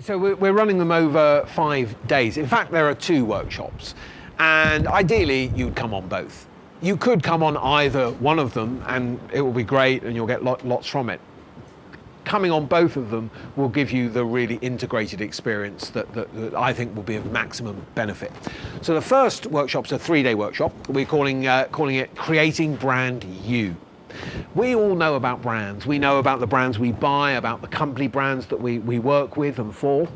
So we're running them over 5 days. In fact, there are 2 workshops, and ideally you'd come on both. You could come on either one of them and it will be great and you'll get lots from it. Coming on both of them will give you the really integrated experience that I think will be of maximum benefit. So the first workshop's a 3-day workshop. We're calling it Creating Brand You. We all know about brands. We know about the brands we buy, about the company brands that we work with and for,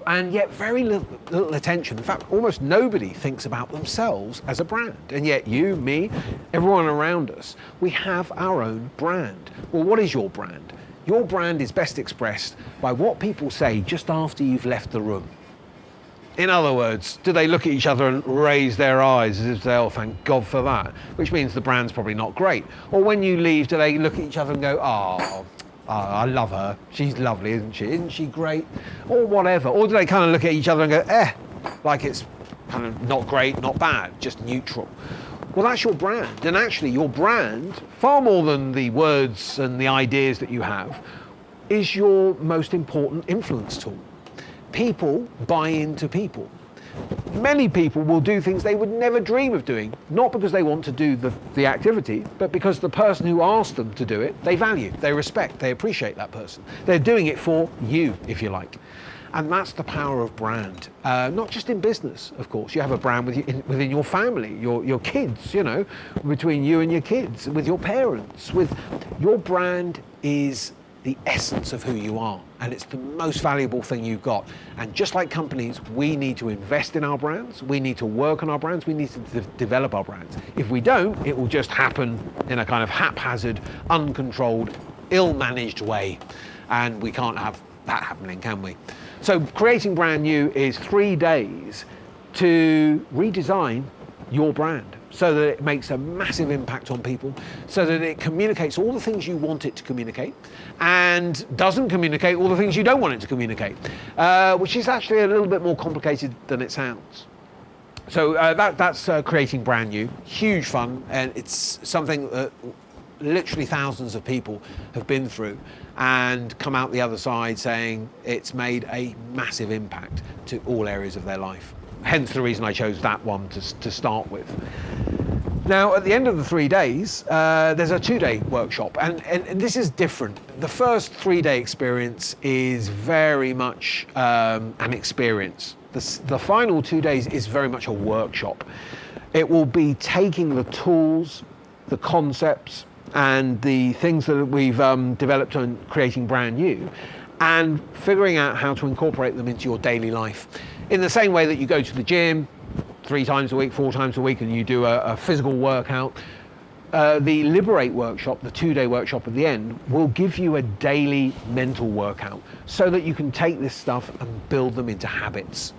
and yet very little attention. In fact, almost nobody thinks about themselves as a brand. And yet you, me, everyone around us, we have our own brand. Well, what is your brand? Your brand is best expressed by what people say just after you've left the room. In other words, do they look at each other and raise their eyes as if they, oh, thank God for that, which means the brand's probably not great. Or when you leave, do they look at each other and go, oh, I love her, she's lovely, isn't she? Isn't she great? Or whatever. Or do they kind of look at each other and go, like it's kind of not great, not bad, just neutral. Well, that's your brand. And actually your brand, far more than the words and the ideas that you have, is your most important influence tool. People buy into people. Many people will do things they would never dream of doing, not because they want to do the activity, but because the person who asked them to do it, they value, they respect, they appreciate that person. They're doing it for you, if you like. And that's the power of brand. Not just in business, of course. You have a brand within your family, your kids, you know, between you and your kids, with your parents. Your brand is the essence of who you are, and it's the most valuable thing you've got. And just like companies, we need to invest in our brands, we need to work on our brands, we need to develop our brands. If we don't, it will just happen in a kind of haphazard, uncontrolled, ill-managed way, and we can't have that happening, can we? So Creating Brand New is 3 days to redesign your brand so that it makes a massive impact on people, so that it communicates all the things you want it to communicate and doesn't communicate all the things you don't want it to communicate, which is actually a little bit more complicated than it sounds. So that's Creating Brand New. Huge fun, and it's something that literally thousands of people have been through and come out the other side saying it's made a massive impact to all areas of their life. Hence the reason I chose that one to start with. Now, at the end of the 3 days, there's a 2-day workshop, and this is different. The first 3-day experience is very much an experience. The final 2 days is very much a workshop. It will be taking the tools, the concepts, and the things that we've developed on Creating Brand New, and figuring out how to incorporate them into your daily life. In the same way that you go to the gym 3 times a week, 4 times a week, and you do a physical workout, the Liberate workshop, the 2-day workshop at the end, will give you a daily mental workout so that you can take this stuff and build them into habits.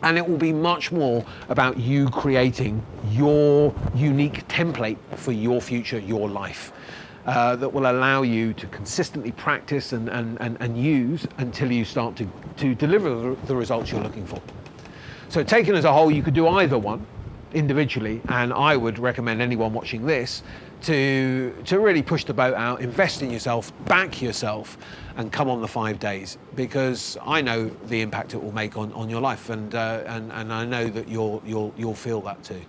And it will be much more about you creating your unique template for your future, your life, that will allow you to consistently practice and use until you start to deliver the results you're looking for. So taken as a whole, you could do either one individually, and I would recommend anyone watching this to really push the boat out, invest in yourself, back yourself, and come on the 5 days, because I know the impact it will make on your life, and I know that you'll feel that too.